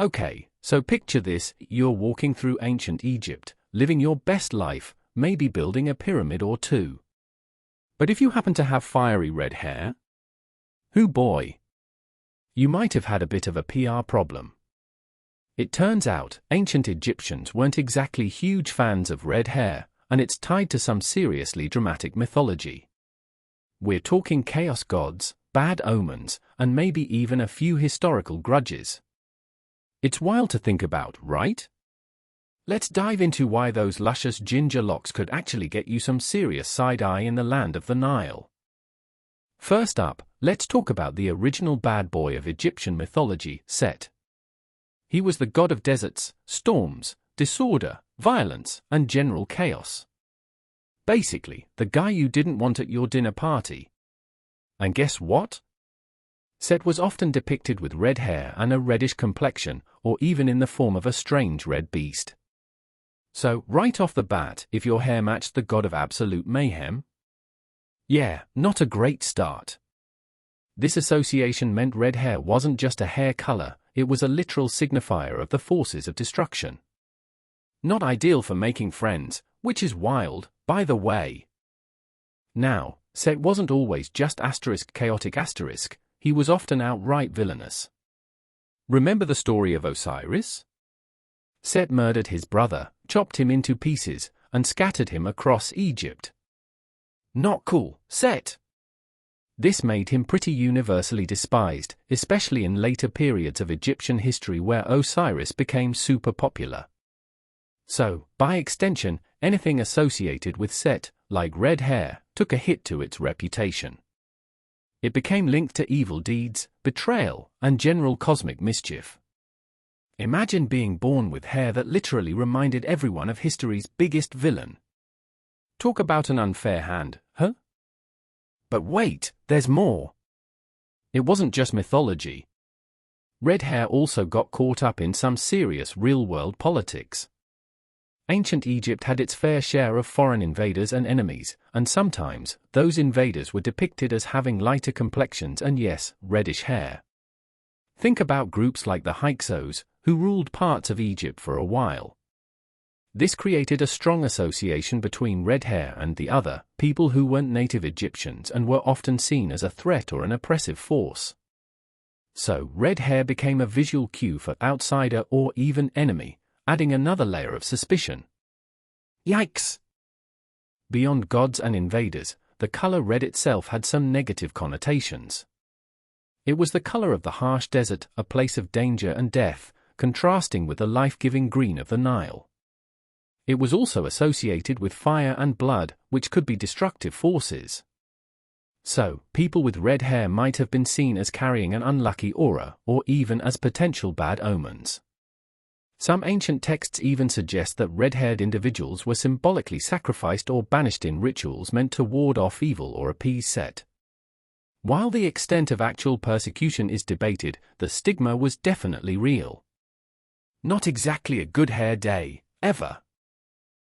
Okay, so picture this: you're walking through ancient Egypt, living your best life, maybe building a pyramid or two. But if you happen to have fiery red hair, hoo boy, you might have had a bit of a PR problem. It turns out, ancient Egyptians weren't exactly huge fans of red hair, and it's tied to some seriously dramatic mythology. We're talking chaos gods, bad omens, and maybe even a few historical grudges. It's wild to think about, right? Let's dive into why those luscious ginger locks could actually get you some serious side-eye in the land of the Nile. First up, let's talk about the original bad boy of Egyptian mythology, Set. He was the god of deserts, storms, disorder, violence, and general chaos. Basically, the guy you didn't want at your dinner party. And guess what? Set was often depicted with red hair and a reddish complexion, or even in the form of a strange red beast. So, right off the bat, if your hair matched the god of absolute mayhem? Yeah, not a great start. This association meant red hair wasn't just a hair color, it was a literal signifier of the forces of destruction. Not ideal for making friends, which is wild, by the way. Now, Set wasn't always just chaotic *, he was often outright villainous. Remember the story of Osiris? Set murdered his brother, chopped him into pieces, and scattered him across Egypt. Not cool, Set! This made him pretty universally despised, especially in later periods of Egyptian history where Osiris became super popular. So, by extension, anything associated with Set, like red hair, took a hit to its reputation. It became linked to evil deeds, betrayal, and general cosmic mischief. Imagine being born with hair that literally reminded everyone of history's biggest villain. Talk about an unfair hand, huh? But wait, there's more. It wasn't just mythology. Red hair also got caught up in some serious real-world politics. Ancient Egypt had its fair share of foreign invaders and enemies, and sometimes, those invaders were depicted as having lighter complexions and yes, reddish hair. Think about groups like the Hyksos, who ruled parts of Egypt for a while. This created a strong association between red hair and the other, people who weren't native Egyptians and were often seen as a threat or an oppressive force. So, red hair became a visual cue for outsider or even enemy, adding another layer of suspicion. Yikes! Beyond gods and invaders, the color red itself had some negative connotations. It was the color of the harsh desert, a place of danger and death, contrasting with the life-giving green of the Nile. It was also associated with fire and blood, which could be destructive forces. So, people with red hair might have been seen as carrying an unlucky aura, or even as potential bad omens. Some ancient texts even suggest that red-haired individuals were symbolically sacrificed or banished in rituals meant to ward off evil or appease Set. While the extent of actual persecution is debated, the stigma was definitely real. Not exactly a good hair day, ever.